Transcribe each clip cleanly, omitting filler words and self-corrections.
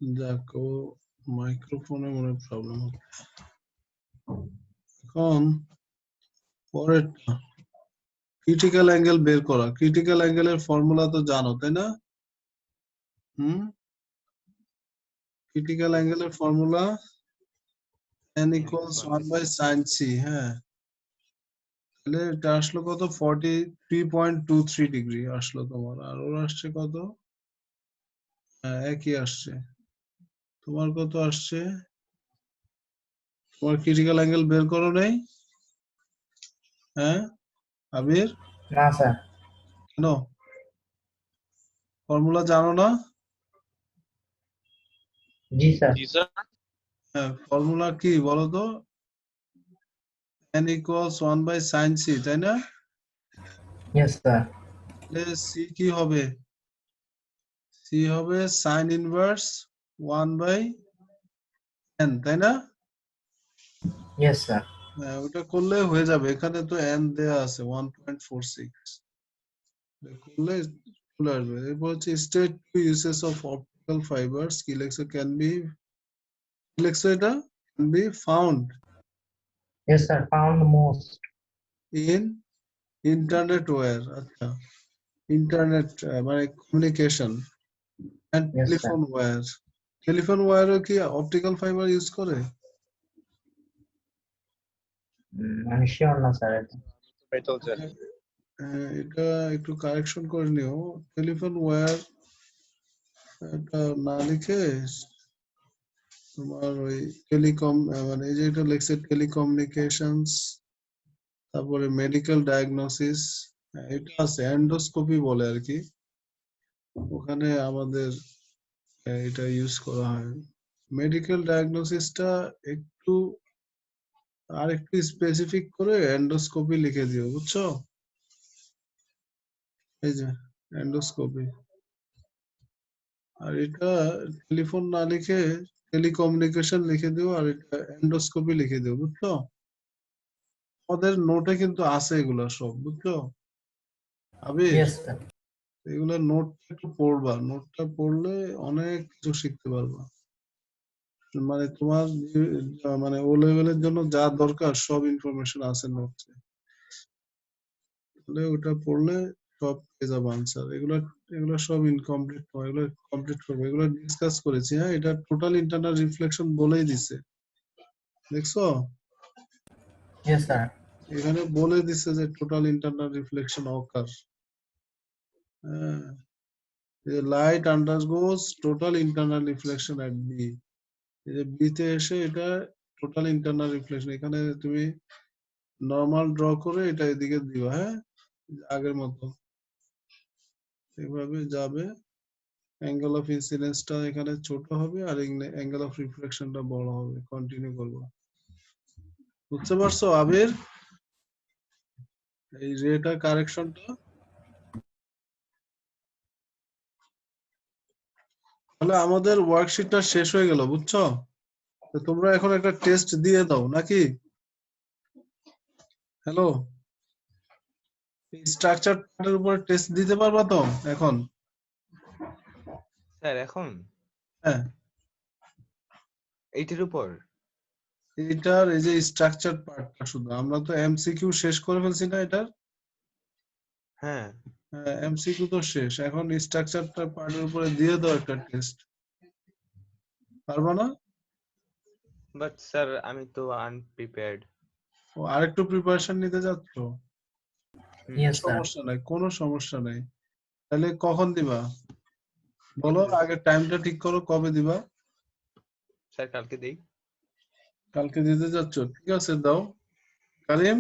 দেখো মাইক্রোফোনে মনে প্রবলেম হচ্ছে। এখন পরেরটা ক্রিটিক্যাল অ্যাঙ্গেল বের করা। ক্রিটিক্যাল অ্যাঙ্গেলের ফর্মুলা তো জানো তাই না? ক্রিটিক্যাল অ্যাঙ্গেলের formula n equals 1 by sin c। হ্যাঁ, তাহলে এটা আসলো কত? 43.23 ডিগ্রি আসলো তোমার। আর ওর আসছে কত? হ্যাঁ, একই আসছে। তোমার কত আসছে? তোমার ক্রিটিক্যাল অ্যাঙ্গেল বের করো নাই? হ্যাঁ আবির, না স্যার। কেন? ফর্মুলা জানো না? জি স্যার। হ্যাঁ, ফর্মুলা কি বলো তো? n equals 1 by sin c, তাই না? Yes sir. তাহলে c কি হবে? c হবে sin ইনভার্স 1 by n, তাই না? Yes sir. হ্যাঁ, ওটা করলে হয়ে যাবে। এখানে তো n দেয়া আছে 1.46, করলে চলে আসবে। এরপর হচ্ছে state two uses of optical fibres, কি লেখছে? ক্যান বি, কি লেখছে এটা? Can be found yes sir, found most. In internet wire. আচ্ছা, ইন্টারনেট মানে communication and yes sir. Telephone wire. Telephone ওয়্যারও কি অপটিক্যাল ফাইবার ইউজ করে? আমি শিওর না স্যার এটা। এটা একটু কারেকশন করে নিও। টেলিফোন ওয়্যার এটা না লিখে তোমার ওই টেলিকম, মানে এই যে এটা লেখছে টেলিকমিউনিকেশনস, তারপরে মেডিকেল ডায়াগনোসিস, এটা আছে এন্ডোস্কোপি বলে আর কি। ওখানে আমাদের এটা ইউজ করা হয়। মেডিকেল ডায়াগনোসিসটা একটু আর একটু স্পেসিফিক করে এন্ডোস্কোপি লিখে দিও, বুঝছো? এই যে এন্ডোস্কোপি। আর এটা টেলিফোন না লিখে টেলিকমিউনিকেশন লিখে দিও, আর এটা এন্ডোস্কোপি লিখে দিও, বুঝছো? আমাদের নোটে কিন্তু আছে এগুলা সব, বুঝছো আবির? Yes sir. এগুলা নোটটা একটু পড়বা, নোটটা পড়লে অনেক কিছু শিখতে পারবা। মানে তোমার মানে ও লেভেলের জন্য যা দরকার সব ইনফরমেশন আছে নোটে। তাহলে ওটা পড়লে সব পেয়ে যাবো আনসার। এগুলা এগুলো সব ইনকমপ্লিট, এগুলো কমপ্লিট করবো। এগুলো ডিসকাস করেছি। হ্যাঁ, এটা টোটাল ইন্টারনাল রিফ্লেকশন বলেই দিছে, দেখছো? Yes sir. এখানে বলে দিছে যে টোটাল ইন্টারনাল রিফ্লেকশন অকার। হ্যাঁ, light undergoes total internal reflection at B. এই যে বি তে এসে এটা টোটাল ইন্টারনাল রিফ্লেকশন, এখানে তুমি নরমাল ড্র করে এটা এদিকে দিবা। হ্যাঁ, আগের মতো এভাবে যাবে। অ্যাঙ্গেল অফ ইনসিডেন্সটা এখানে ছোট হবে আর অ্যাঙ্গেল অফ রিফ্লেকশনটা বড় হবে। কন্টিনিউ করবো। বুঝতে পারছো আবির এই রেটা কারেকশনটা? তাহলে আমাদের ওয়ার্কশিটটা শেষ হয়ে গেল, বুঝছো? তো তোমরা এখন একটা টেস্ট দিয়ে দাও নাকি? হ্যালো, স্ট্রাকচার পার্টের উপর টেস্ট দিতে পারবা তো এখন? স্যার এখন হ্যাঁ, এইটার উপর এটার এই যে স্ট্রাকচার পার্টটা, শুধু আমরা তো এমসিকিউ শেষ করে ফেলছি না এটার? হ্যাঁ হ্যাঁ, এমসিকিউ তো শেষ, এখন স্ট্রাকচারটা পার্টের উপরে দিয়ে দাও একটা টেস্ট। পারবা না? বাট স্যার আমি তো আনপ্রিপেয়ার্ড। ও, আরেকটু প্রিপারেশন নিতে যাচ্ছ? Yes sir. সমস্যা নাই, কোনো সমস্যা নাই। তাহলে কখন দিবা বলো? আগে টাইমটা ঠিক করো, কবে দিবা? স্যার কালকে দেই। কালকে দিতে যাচ্ছ? ঠিক আছে, দাও। কারিম,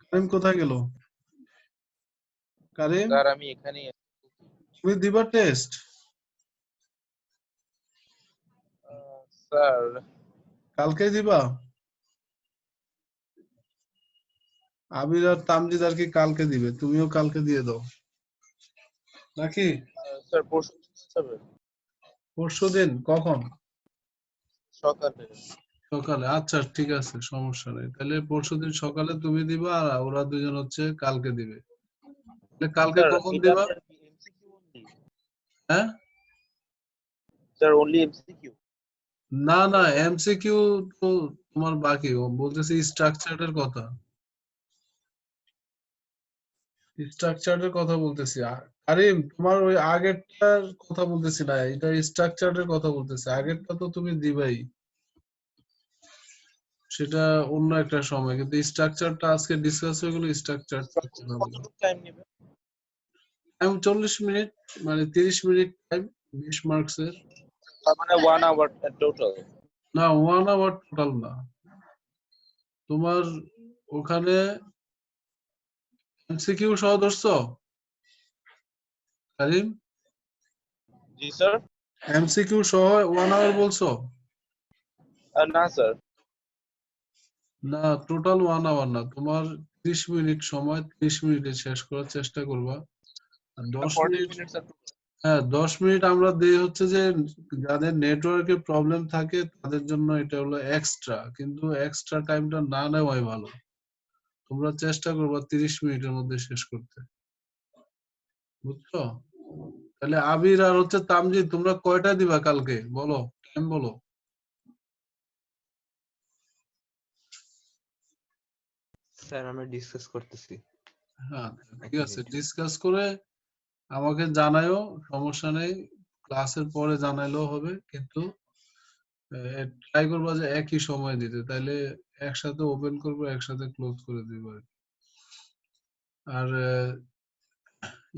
কারিম কোথায় গেল? কারিম, স্যার আমি এখানেই আছি। তুমি দিবা টেস্ট? স্যার কালকে দিবা? আবির আর তামজিদ আর কি কালকে দিবে, তুমিও কালকে দিয়ে দাও নাকি? স্যার পরশু যাবে পরশুদিন কখন? সকালে। সকালে? আচ্ছা ঠিক আছে, সমস্যা নেই। তাহলে পরশুদিন সকালে তুমি দিবা আর ওরা দুজন হচ্ছে কালকে দিবে। তাহলে কালকে স্যার কখন এটা দিবা? কি এমসিকিউ অনলি? হ্যাঁ, স্যার only MCQ না না, এমসিকিউ তো তোমার বাকি। ও বলতেছি স্ট্রাকচারের কথা, স্ট্রাকচারের কথা বলতেছি। আরিম, তোমার ওই আগেরটার কথা বলতেছি না, এটা স্ট্রাকচারের কথা বলতেছি। আগেরটা তো তুমি দিবাই, সেটা অন্য একটা সময়, কিন্তু স্ট্রাকচারটা আজকে ডিসকাস হয়ে গেল। স্ট্রাকচার কথা বলো। কতটুকু টাইম নেবে? আমি 40 মিনিট, মানে 30 মিনিট টাইম, 20 মার্কসের। তার মানে 1 hour টোটাল। না, 1 আওয়ার টোটাল না। তোমার ওখানে এমসিকিউ সহ ধরছো কারিম? জি স্যার। এমসিকিউ সহ 1 আওয়ার বলছো? না স্যার। না, টোটাল 1 আওয়ার না। তোমার 30 মিনিট সময়, 30 মিনিটে শেষ করার চেষ্টা করবা। আর 10 40 মিনিট, মিনিট স্যার। হ্যাঁ 10 মিনিট আমরা দেই হচ্ছে যে যাদের নেটওয়ার্কের প্রবলেম থাকে তাদের জন্য এটা হলো এক্সট্রা, কিন্তু এক্সট্রা টাইমটা না নেওয়াই ভালো। তোমরা চেষ্টা করবা 30 মিনিটের মধ্যে শেষ করতে, বুঝছো? তাহলে আবির আর হচ্ছে তামজিদ, তোমরা কয়টা দিবা কালকে বলো, টাইম বলো। স্যার আমরা ডিসকাস করতেছি। হ্যাঁ এক ঠিক আছে, মিনিট। ডিসকাস করে আমাকে জানায়ও, সমস্যা নেই। ক্লাসের পরে জানাইলেও হবে, কিন্তু ট্রাই করবা যে একই সময় দিতে, তাইলে একসাথে ওপেন করবো, একসাথে ক্লোজ করে দিব আর কি। আর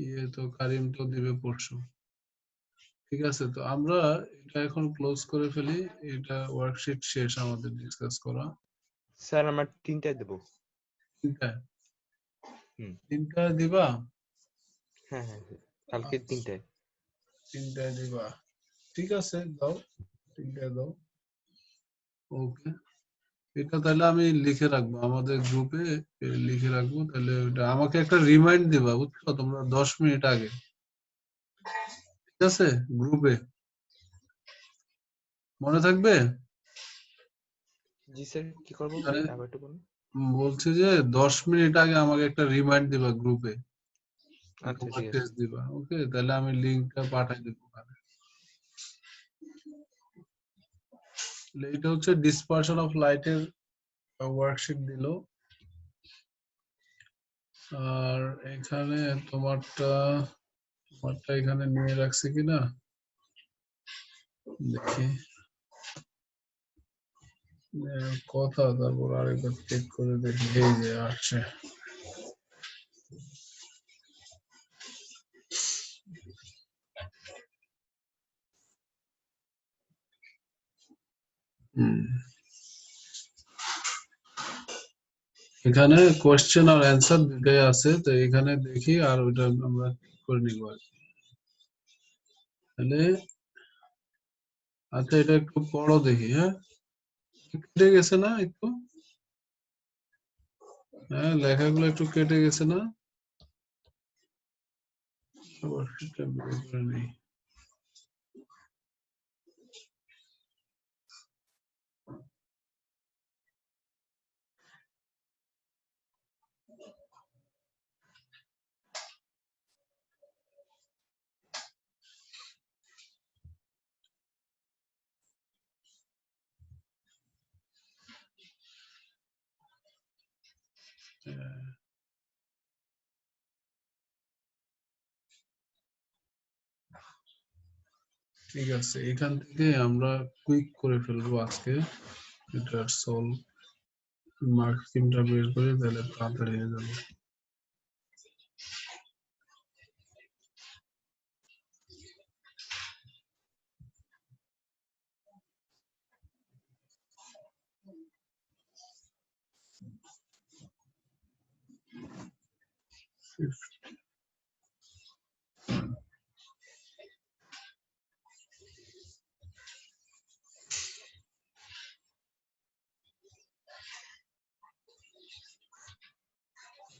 ইয়ে তো কারিম তো দিবে পরশু। ঠিক আছে, তো আমরা এটা এখন ক্লোজ করে ফেলি। এটা ওয়ার্কশিট শেষ আমাদের ডিসকাস করা। স্যার আমরা 3টায় দেব। তিনটা? হুম। তিনটা দিবা? হ্যাঁ হ্যাঁ হ্যাঁ, কালকে 3টায়। তিনটায় দিবা, ঠিক আছে, দাও, তিনটায় দাও। ওকে, এটা তাহলে আমি লিখে রাখবো আমাদের গ্রুপে, লিখে রাখবো। তাহলে ওটা আমাকে একটা রিমাইন্ড দিবা, বুঝছো তোমরা, 10 মিনিট আগে। ঠিক আছে, গ্রুপে মনে থাকবে? জি স্যার, কি করবো আরে, আবার একটু বলুন। বলছি যে 10 মিনিট আগে আমাকে একটা রিমাইন্ড দিবা গ্রুপে, আচ্ছা তোমার ঠিক আছে। টেস্ট দিবা। ওকে, তাহলে আমি লিংকটা পাঠাই দেবো। এটা হচ্ছে ডিসপারশন অফ লাইটের ওয়ার্কশিট দিল। আর এখানে তোমারটা এখানে নিয়ে রাখছি কিনা দেখি। কথা, তারপর আরেকবার চেক করে দেখি। এই যে আসছে। এখানে কোয়েশ্চেন আর অ্যান্সার দুটাই আছে, তো এখানে দেখি আর ওটা আমরা ঠিক করে নিব আর কি। তাহলে আচ্ছা, এটা একটু পড়ো দেখি। হ্যাঁ, কেটে গেছে না একটু? হ্যাঁ, লেখাগুলো একটু কেটে গেছে না? আবার সেটা বের করে নিই। ঠিক আছে, এখান থেকে আমরা কুইক করে ফেলবো আজকে। এটা সলভ মার্কিংটা বের করে, তাহলে তাড়াতাড়ি হয়ে যাবে।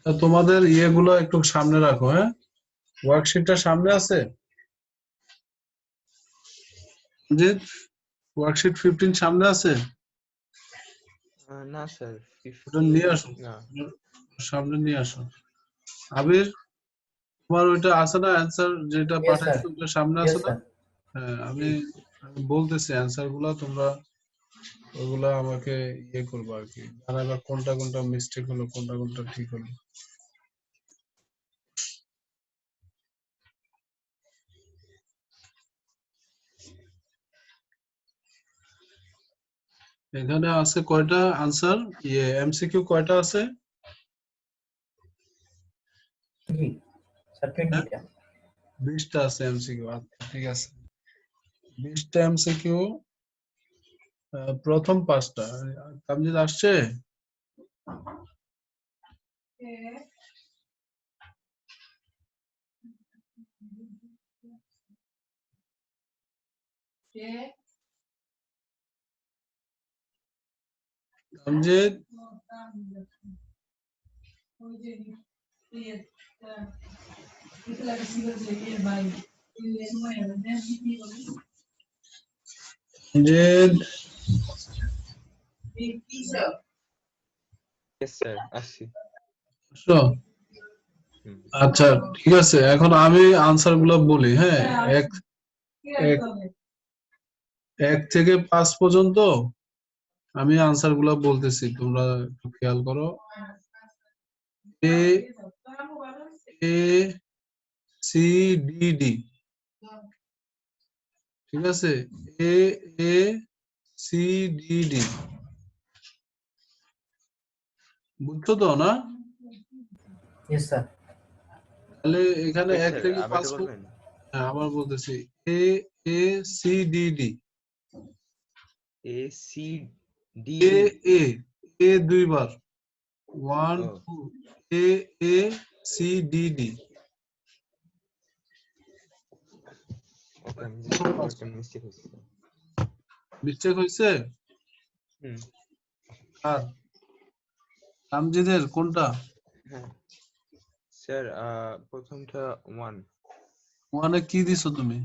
তা তোমাদের ইয়েগুলো একটু সামনে রাখো। হ্যাঁ, ওয়ার্কশিটটা সামনে আছে যে, ওয়ার্কশিট 15 সামনে আছে? না স্যার, ওটা নিয়ে আসো, না। সামনে নিয়ে আসো। আবির, তোমার ওইটা আছে না অ্যান্সার যেটা Yes, sir. পাঠাইছো, ওটা সামনে Yes, আছে না? sir. হ্যাঁ, আমি আমি বলতেছি অ্যান্সার গুলা, তোমরা ওগুলা আমাকে ইয়ে করবো আর কি, জানাবা কোনটা কোনটা মিস্টেক হলো, কোনটা কোনটা ঠিক হলো। এখানে আছে কয়টা আনসার, ইয়ে এমসিকিউ কয়টা আছে? 3 স্যার 20টা। 20টা আছে এমসিকিউ। আচ্ছা ঠিক আছে, 20টা এমসিকিউ। প্রথম 5টা তামজিদ আসছে? Tamjid Tamjid Yes, sir. আসছি। আসো? হুম। আচ্ছা ঠিক আছে, এখন আমি আনসার গুলো বলি। হ্যাঁ, এক এক থেকে 5 পর্যন্ত আমি আনসার গুলো বলতেছি, তোমরা একটু খেয়াল করো। এ এ সি ডি ডি, ঠিক আছে? এ এ সি ডি ডি, বুঝছো তো না? Yes sir. তাহলে এখানে Wait, 1 sir, থেকে আবার 5 একটু বলবেন? হ্যাঁ আবার বলতেছি, A A C D D, A, C, D, A D. A A দুইবার, 1 ও, 2, A A C D D. Okay, আমি just কোথাও একটা mistake হয়েছে। মিস্টেক হয়েছে? হুম, আর তামজিদের কোনটা? হ্যাঁ। স্যার, প্রথমটা 1, ওখানে কি দিছো তুমি?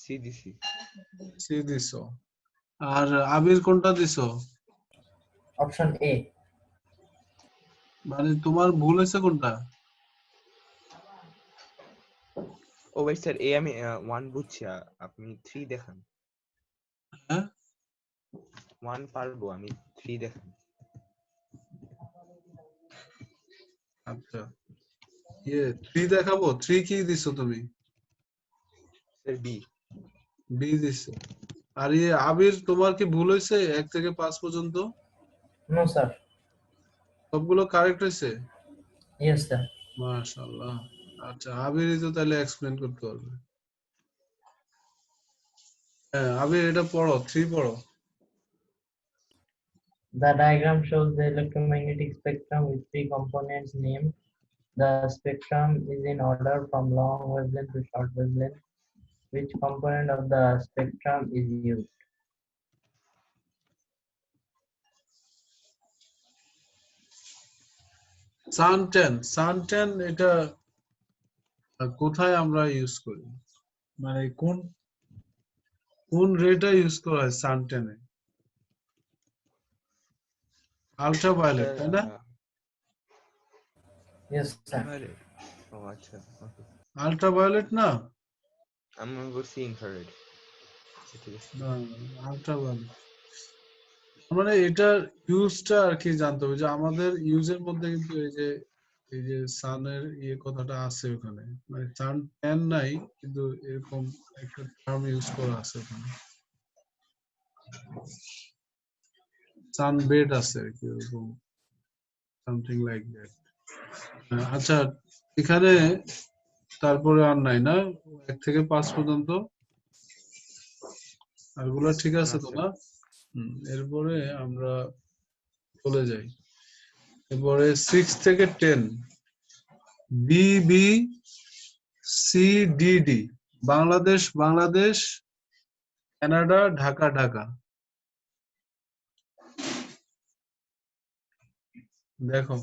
C দিছি। সি দিছো। আর আবির কোনটা দিছো? Option A. মানে তোমার ভুল হয়েছে কোনটা? ও ভাই স্যার, এ আমি 1 বুঝছি, আপনি 3 দেখান। হ্যাঁ 1 পারবো, আমি 3 দেখান। আচ্ছা, ইয়ে 3 দেখাবো। 3 কি দিছো তুমি? Sir B. বি দিছো। আর ইয়ে আবির, তোমার কি ভুল হয়েছে 1 থেকে 5 পর্যন্ত? No sir. সবগুলো কারেক্ট হয়েছে? Yes sir. মাশাআল্লাহ। আচ্ছা আবিরই তো তাহলে এক্সপ্লেন করতে পারবে। হ্যাঁ আবির এটা পড়ো, 3 পড়ো। The diagram shows the electromagnetic spectrum with 3 components named. The spectrum is in order from long wavelength to short wavelength. Which component of the spectrum is used? Suntan এটা কোথায় আমরা ইউজ করি, মানে কোন কোন রেটা ইউজ করা হয় সানটেনে? আল্ট্রাভায়োলেট, স্যার তাই না? Yes sir. ইনফ্রারেড। ও আচ্ছা, ওকে। আল্ট্রাভায়োলেট না? আমি বলছি ইনফ্রারেড। ঠিক আছে। না আল্ট্রাভায়োলেট, মানে এটার ইউজটা আর কি জানতে হবে, যে আমাদের ইউজের মধ্যে কিন্তু এই যে সানের ইয়ে কথাটা আছে ওখানে, মানে সান ট্যান নাই কিন্তু এরকম একটা টার্ম ইউজ করা আছে ওখানে, সান বেড আছে আর কি, ওরকম সামথিং লাইক দ্যাট। আচ্ছা এখানে তারপরে আর নাই না 1 থেকে 5 পর্যন্ত? আরগুলো ঠিক আছে না তো স্যার। না? এরপরে আমরা চলে যাই, এরপরে 6 থেকে 10, B B C D D, Bangladesh Bangladesh, Canada Dhaka Dhaka. দেখো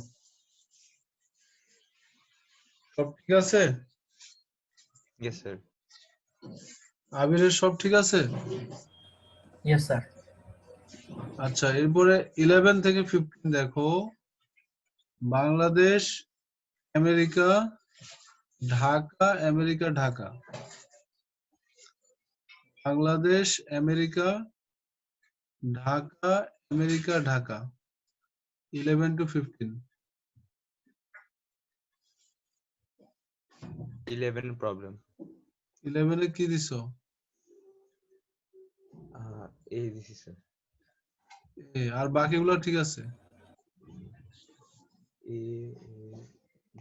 সব ঠিক আছে? Yes sir. আবিরের সব ঠিক আছে? Yes sir. আচ্ছা এরপরে 11 থেকে 15 দেখো, Bangladesh America Dhaka, America Dhaka. Bangladesh America Dhaka America Dhaka 11 to 15 11 problem. 11 এ কি দিছো? A this is sir. আর বাকিগুলো ঠিক আছে? A,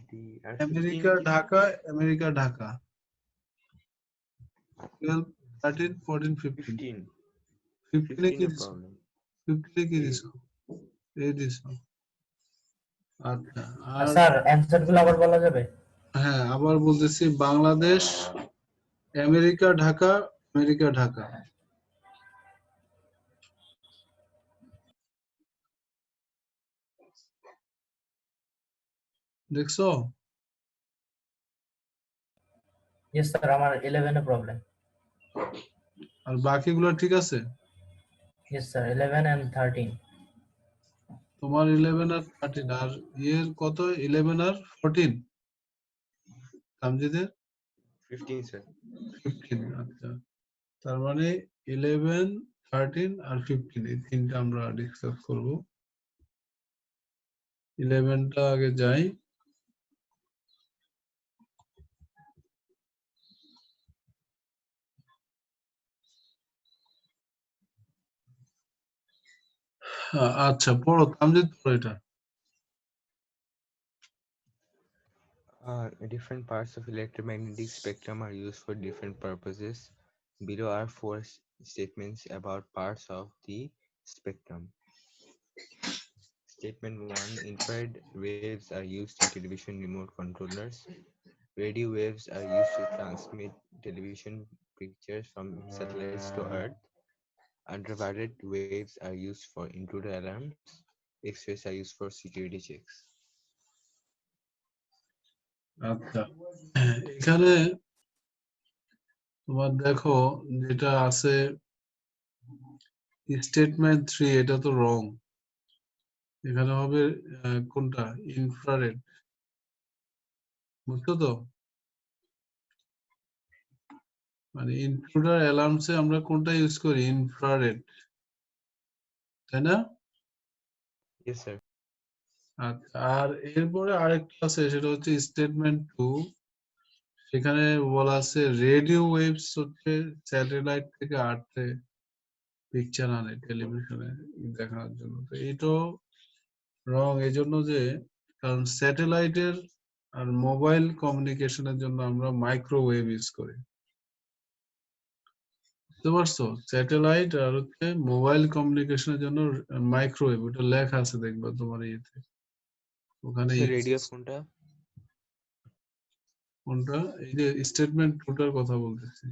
D, আর আমেরিকা 15 ঢাকা আমেরিকা ঢাকা 12 13 14 15 15 এ কি 15 দিছো? problem. 15 এ কি A. দিছো? এই দিছো। আচ্ছা আর স্যার অ্যানসার গুলো আবার বলা যাবে? হ্যাঁ আবার বলতেছি বাংলাদেশ আমেরিকা ঢাকা আমেরিকা ঢাকা দেখছো? ইয়েস স্যার, আমার 11 এ প্রবলেম। আর বাকিগুলো ঠিক আছে? Yes sir, 11 and 13। তোমার 11 আর 13 আর ইয়ের কত 11 আর 14 তামজিদের 15 sir. 15 আচ্ছা তার মানে 11 13 আর 15 এই তিনটা আমরা ডিসকাস করব 11টা আগে যাই আচ্ছা পড়ো তামজিদ পড়ো এটা Different parts of electromagnetic spectrum are used for different purposes. Below are four statements about parts of the spectrum. Statement 1. Infrared waves are used in television remote controllers. Radio waves are used to transmit television pictures from satellites to Earth. Ultraviolet waves are used for intruder alarms. X-rays are used for security checks. আচ্ছা এখানে তোমার দেখো যেটা আছে statement 3 এটা তো রং এখানে হবে কোনটা ইনফ্রারেড বুঝছো তো মানে ইন্ট্রুডার অ্যালার্মসে আমরা কোনটা ইউজ করি ইনফ্রারেড তাই না Yes, sir. আচ্ছা আর এরপরে আরেকটা আছে সেটা হচ্ছে স্টেটমেন্ট 2 সেখানে বলা আছে রেডিও ওয়েভস হচ্ছে স্যাটেলাইট থেকে আর্থে পিকচার আনে টেলিভিশনে দেখানোর জন্য তো এটাও রং এই জন্য যে কারণ স্যাটেলাইটের আর মোবাইল কমিউনিকেশনের জন্য আমরা মাইক্রোওয়েভ ইউজ করি বুঝতে পারছো স্যাটেলাইট আর হচ্ছে মোবাইল কমিউনিকেশনের জন্য মাইক্রোওয়েভ ওটা লেখা আছে দেখবা তোমার ইয়েতে ওখানে Sir, radio কোনটা? কোনটা এই যে স্টেটমেন্ট 2টার কথা বলতেছি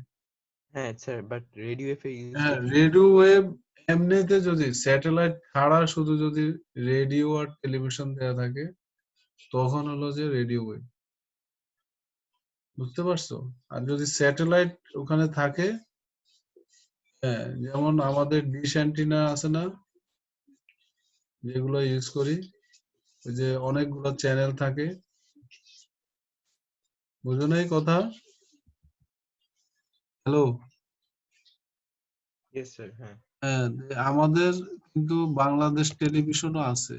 হ্যাঁ sir but radio F A use হ্যাঁ রেডিও ওয়েভ এমনিতে যদি স্যাটেলাইট ছাড়া শুধু যদি রেডিও আর টেলিভিশন দেয়া থাকে তখন হলো যে রেডিও ওয়েভ বুঝতে পারছো আর যদি স্যাটেলাইট ওখানে থাকে হ্যাঁ যেমন আমাদের ডিশ অ্যান্টিনা আছে না যেগুলো ইউজ করি ওই যে অনেকগুলো চ্যানেল থাকে বুঝো না এই কথা হ্যালো ইয়েস স্যার হ্যাঁ হ্যাঁ আমাদের কিন্তু বাংলাদেশ টেলিভিশনও আছে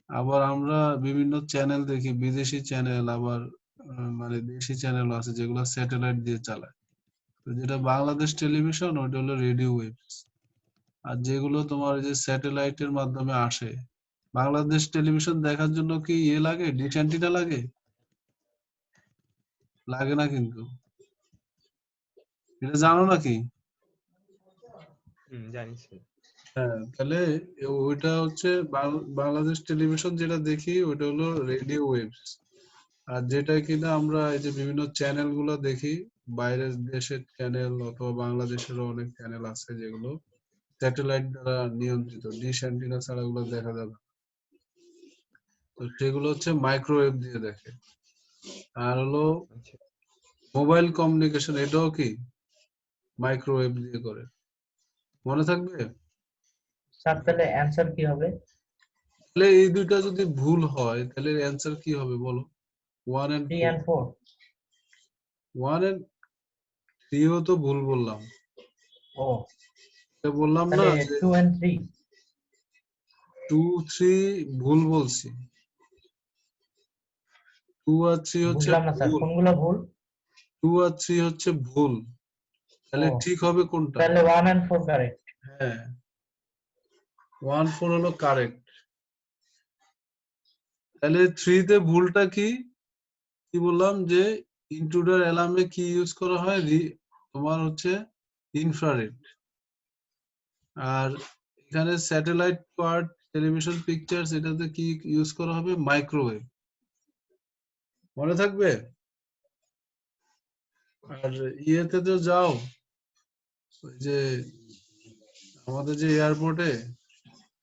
আবার আমরা বিভিন্ন চ্যানেল দেখি বিদেশি চ্যানেল আবার মানে দেশি চ্যানেলও আছে যেগুলো স্যাটেলাইট দিয়ে চালায় তো যেটা বাংলাদেশ টেলিভিশন ওটা হলো রেডিও ওয়েভস আর যেগুলো তোমার যে স্যাটেলাইটের মাধ্যমে আসে বাংলাদেশ টেলিভিশন দেখার জন্য কি ইয়ে লাগে ডিশ অ্যান্টিনা লাগে লাগে না কিন্তু এটা জানো নাকি জানি স্যার হ্যাঁ তাহলে ওইটা হচ্ছে বাংলাদেশ টেলিভিশন যেটা দেখি ওটা হলো রেডিও ওয়েভস আর যেটা কিনা আমরা এই যে বিভিন্ন চ্যানেল গুলো দেখি বাইরের দেশের চ্যানেল অথবা বাংলাদেশেরও অনেক চ্যানেল আছে যেগুলো স্যাটেলাইট দ্বারা নিয়ন্ত্রিত ডিশ অ্যান্টিনা ছাড়া ওগুলো দেখা যাবে না। তো সেগুলো হচ্ছে মাইক্রোওয়েভ দিয়ে দেখে আর হলো আচ্ছা মোবাইল কমিউনিকেশন এটাও কি মাইক্রোওয়েভ দিয়ে করে মনে থাকবে স্যার তাহলে অ্যানসার কি হবে? তাহলে এই দুইটা যদি ভুল হয় তাহলে অ্যান্সার কি হবে বলো 1 and 3 and 4। 1 and 3ও তো ভুল বললাম ও এটা বললাম না তাহলে যে 2 and 3 2 3 ভুল বলছি। 2 আর 3 হচ্ছে বুঝলাম না স্যার ভুল। কোনগুলো ভুল 2 আর 3 হচ্ছে ভুল। তাহলে ও ঠিক হবে কোনটা? তাহলে 1 and 4 কারেক্ট হ্যাঁ, 1 4 হলো কারেক্ট। তাহলে 3 তে ভুলটা কি? কি বললাম যে ইন্ট্রুডার অ্যালার্মে কি ইউজ করা হয়? তোমার হচ্ছে ইনফ্রারেড। আর এখানে স্যাটেলাইট পার্ট টেলিভিশন পিকচার্স এটাতে কি ইউজ করা হবে? মাইক্রোওয়েভ। মনে থাকবে? আর ইয়েতে তো যাও, ওই যে আমাদের যে এয়ারপোর্টে,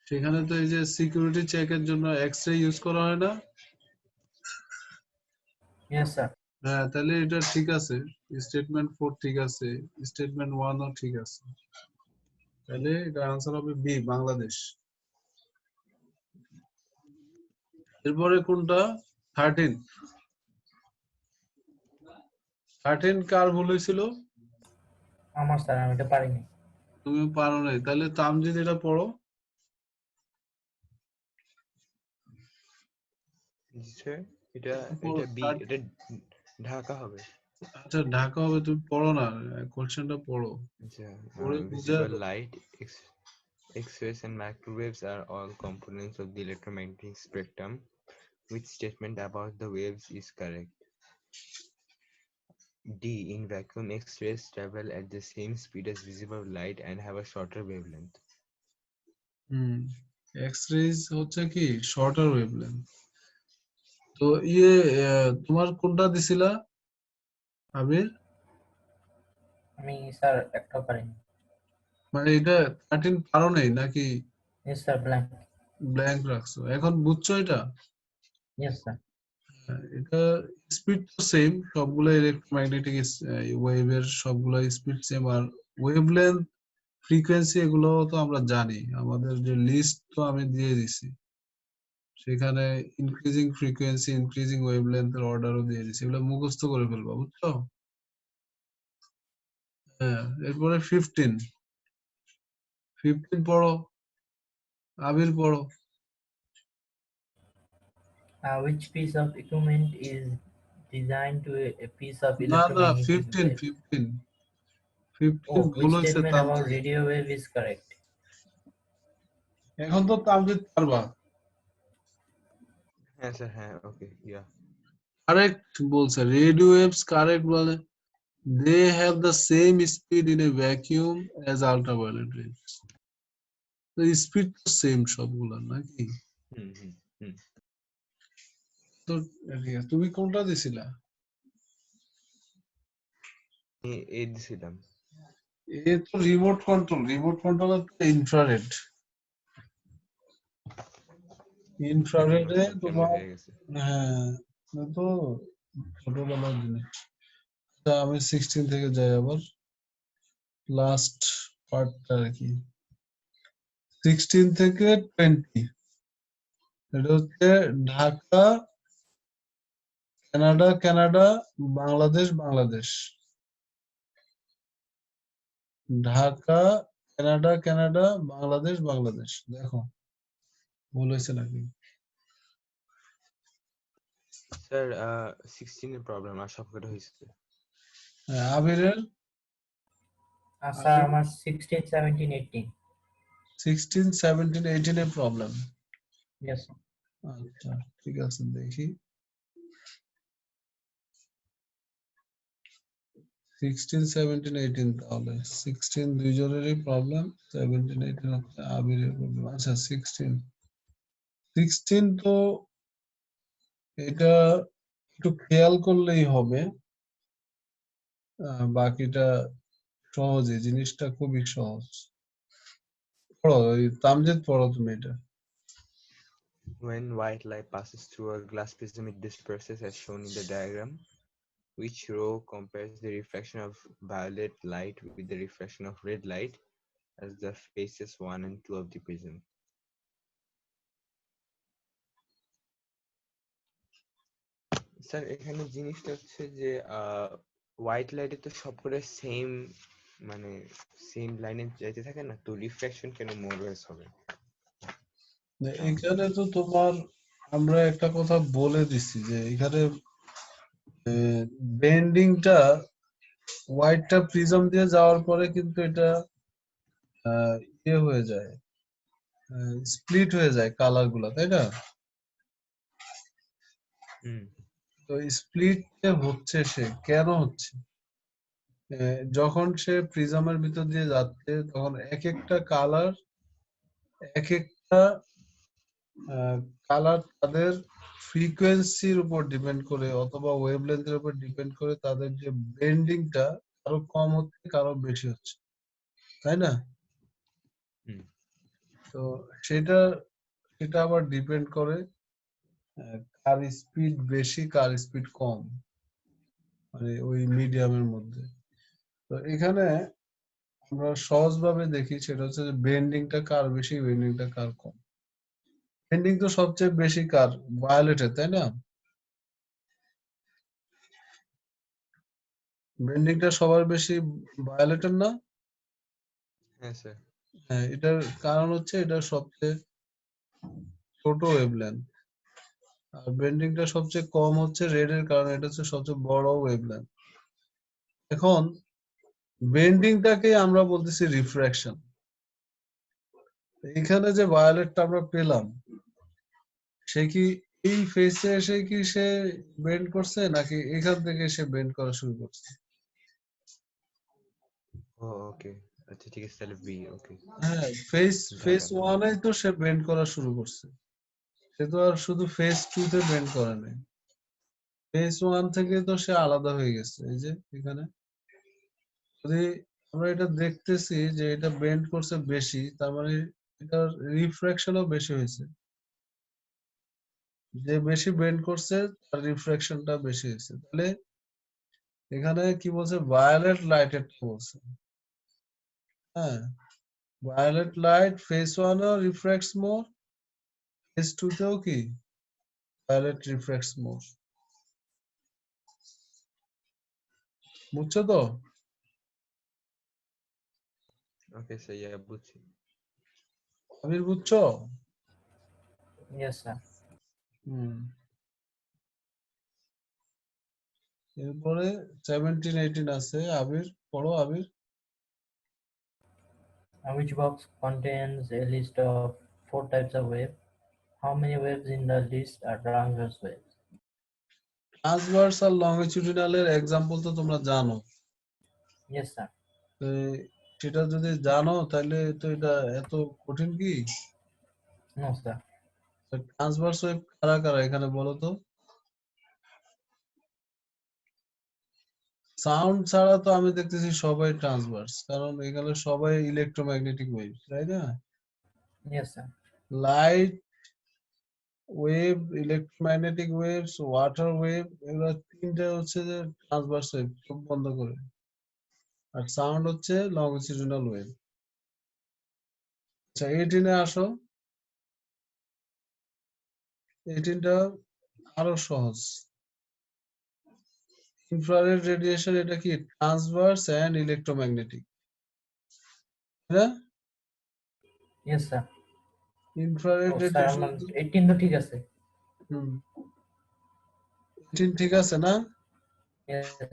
সেখানে তো এই যে সিকিউরিটি চেকের জন্য এক্স-রে ইউজ করা হয় না? ইয়েস স্যার হ্যাঁ, তাহলে এটা ঠিক আছে। স্টেটমেন্ট 4 ঠিক আছে, স্টেটমেন্ট 1 ও ঠিক আছে। তাহলে এটা আনসার হবে বি, বাংলাদেশ। এরপরে কোনটা? 13। 13 কার ভুল হয়েছিল? আমার স্যার আমি এটা পারিনি তুমি পারো নাই। তাহলে তামজিদ এটা পড়ো। স্যার এটা পড়ো, এটা বি, এটা ঢাকা হবে। আচ্ছা ঢাকা হবে, তুমি পড়ো না, কোশ্চেনটা পড়ো, আচ্ছা, পড়ে বুঝে visible light, X-rays and microwaves are all components of the electromagnetic spectrum. Which statement about the waves is correct? D. In vacuum, X-rays travel at the same speed as visible light and have a shorter wavelength. Hmm, x-raise হচ্ছে কি shorter wavelength. তো ইয়ে তোমার কোনটা দিছিলা আবির? আমি sir একটা পারিনি মানে এটা 13 পারো নাই নাকি ইয়েস স্যার ব্ল্যাঙ্ক ব্ল্যাঙ্ক রাখছো? এখন বুঝছো এটা? ইয়েস স্যার এটা স্পিড তো সেম, সবগুলো ইলেকট্রোম্যাগনেটিক ওয়েভের সবগুলো স্পিড সেম। আর ওয়েভলেন্থ, ফ্রিকোয়েন্সি এগুলো তো আমরা জানি, আমাদের যে লিস্ট তো আমি দিয়ে দিছি, সেখানে ইনক্রিজিং ফ্রিকোয়েন্সি, ইনক্রিজিং ওয়েভলেন্থের অর্ডারও দিয়ে দিছি, এগুলো মুখস্থ করে ফেলবা, বুঝছো? হ্যাঁ, এরপরে 15। 15 পড়ো, আবির পড়ো। which piece of equipment is designed to a piece of না না, electromagnetic 15 wave 15 15 oh ভুল which হয়েছে statement about Tamjid. radio wave is correct এখন তো তামজিদ পারবা। হ্যাঁ স্যার, হ্যাঁ, ওকে, ইয়া। কারেক্ট বলছে, রেডিও ওয়েভস কারেক্ট বলে। They have the same speed in a vacuum as ultraviolet rays. The speed তো সেম সবগুলা নাকি? হুম হুম হুম তো ঠিক আছে, তুমি কোনটা দিছিলা? এ দিছিলাম। এ তো remote control, remote control infrared. ইনফ্রারেডে স্যার কেমন তোমার, হয়ে গেছে? হ্যাঁ, এটা তো ছোটবেলার জিনিস। তা আমি 16 থেকে যাই আবার, লাস্ট পার্টটা আর কি। 16 থেকে 20 এটা হচ্ছে Dhaka, Canada, Canada, Bangladesh, Bangladesh. Dhaka, Canada, Canada, Bangladesh, Bangladesh. দেখো ভুল হয়েছে নাকি? স্যার 16 এর প্রবলেম আর সবকটা হয়েছে। হ্যাঁ, আবিরের? স্যার আমার 16 17 18 16 17 18 এর প্রবলেম। ইয়েস আচ্ছা ঠিক আছে, দেখি। 16 17 18, তাহলে 16 দুই জনেরই প্রবলেম, 17 18 হচ্ছে আবিরের প্রবলেম। আচ্ছা 16 তো এটা একটু খেয়াল করলেই হবে, বাকিটা সহজে, জিনিসটা খুবই সহজ। পড়ো, ওই তামজিদ পড়ো তুমি এটা। When white light passes through a glass prism, it disperses as shown in the diagram. Which row compares the refraction of violet light with the refraction of red light as the faces 1 and 2 of the prism? Sir এখানে জিনিসটা হচ্ছে যে white লাইটে তো সবকটা same মানে same লাইনে যাইতে থাকে না, তো রিফ্র্যাকশন কেন মোর ওয়েভস হবে? এখানে তো তোমার আমরা একটা কথা বলে দিছি যে এখানে বেন্ডিংটা হোয়াইটটা প্রিজম দিয়ে যাওয়ার পরে কিন্তু এটা ইয়ে হয়ে যায়, স্প্লিট হয়ে যায় কালার গুলা, তাই না? হুম তো স্প্লিট হচ্ছে সে কেন হচ্ছে? যখন সে প্রিজমের ভিতর দিয়ে যাচ্ছে তখন এক একটা কালার এক একটা কালার তাদের ফ্রিকোয়েন্সির উপর ডিপেন্ড করে অথবা ওয়েভলেন্থের উপর ডিপেন্ড করে তাদের যে বেন্ডিংটা কারো কম হচ্ছে কারো বেশি হচ্ছে, তাই না? হুম তো সেটা সেটা আবার ডিপেন্ড করে কার স্পিড বেশি কার স্পিড কম, মানে ওই মিডিয়ামের মধ্যে। তো এখানে আমরা সহজভাবে দেখি সেটা হচ্ছে যে বেন্ডিংটা কার বেশি বেন্ডিংটা কার কম। বেন্ডিং তো সবচেয়ে বেশি কার? ভায়োলেটের, তাই না? বেন্ডিংটা সবার বেশি ভায়োলেটের না? হ্যাঁ স্যার। হ্যাঁ, এটার কারণ হচ্ছে এটা সবচেয়ে ছোট ওয়েভলেন্থ। আর বেন্ডিংটা সবচেয়ে কম হচ্ছে রেড এর, কারণ এটা হচ্ছে সবচেয়ে বড় ওয়েভলেন্থ। এখন বেন্ডিংটাকে আমরা বলতেছি রিফ্র্যাকশন। এখানে যে ভায়োলেটটা আমরা পেলাম সে কি এই ফেসে এসে কি সে বেন্ড করছে নাকি এখান থেকে সে বেন্ড করা শুরু করছে? ও ওকে, আচ্ছা ঠিক আছে, তাহলে বি। ওকে, হ্যাঁ, ফেস ডান ফেস ডান। ওয়ানে তো সে বেন্ড করা শুরু করছে, সে তো আর শুধু ফেস টু তে বেন্ড করে নাই। ফেস ওয়ান থেকে তো সে আলাদা হয়ে গেছে। এই যে এখানে যদি আমরা এটা দেখতেছি যে এটা বেন্ড করছে বেশি, তার মানে এটার রিফ্রাকশনও বেশি হয়েছে। যে বেশি বেন্ড করছে তার রিফ্রাকশনটা বেশি হয়েছে। তাহলে এখানে কি বলছে? ভায়োলেট লাইটের বলছে। হ্যাঁ, violet light face ওয়ানও রিফ্রাক্টস more, face to তেও কি ভায়োলেট রিফ্রাক্টস মোর। বুঝছো তো? ওকে স্যার, ইয়া বুঝছি। আবির বুঝছো? Yes, sir. হুম। এরপরে 17-18 আছে। আবির পড়ো, আবির। Which box contains a list of 4 types of wave? How many waves in the list are transverse waves? Transverse আর লংগিটিউডিনাল এর एग्जांपल তো তোমরা জানো। Yes, sir. তো সেটা যদি জানো তাহলে তো এটা এত কঠিন কি? No, sir. ট্রান্সভার্স ওয়েভ কারা কারা এখানে বলো তো? সাউন্ড ছাড়া তো আমি দেখতেছি সবাই ট্রান্সভার্স, কারণ এখানে সবাই ইলেকট্রোম্যাগনেটিক ওয়েভ, তাই না? Yes, sir. Light wave, electromagnetic waves, water wave, এগুলো তিনটা হচ্ছে যে ট্রান্সভার্স ওয়েভ, চোখ বন্ধ করে। আর সাউন্ড হচ্ছে লংজিটিউডিনাল ওয়েভ। আচ্ছা, 18 এ আসো। 18টা আরো সহজ। ইনফ্রারেড রেডিয়েশন এটা কি? ট্রান্সভার্স এন্ড ইলেকট্রোম্যাগনেটিক, হ্যাঁ? Yes, sir. Infrared Oh, sir, radiation. আমার 18 তো ঠিক আছে। হুম, 18 ঠিক আছে না? Yes, sir.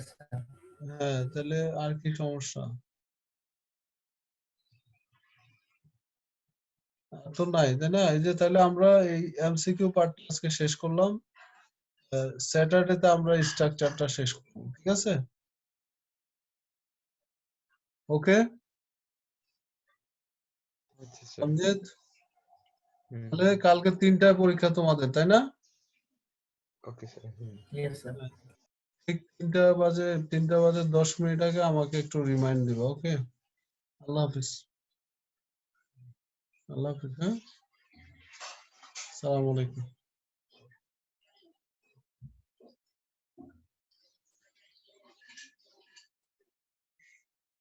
হ্যাঁ, তাহলে আর কি সমস্যা? আর তো নাই, তাই না? এই যে তাহলে আমরা এই এমসিকিউ পার্ট আজকে শেষ করলাম। স্যাটারডেতে আমরা স্ট্রাকচারটা শেষ করব, ঠিক আছে? ওকে আচ্ছা স্যার। আমজেদ, হুম তাহলে কালকে 3টায় পরীক্ষা তোমাদের, তাই না? Okay sir. Hmm Yes, sir. ঠিক 3টা বাজে 10 মিনিট আগে আমাকে একটু রিমাইন্ড দিবা, ওকে? আল্লাহ হাফিজ। আল্লাহ হাফিজ, হ্যাঁ? আসসালামু আলাইকুম।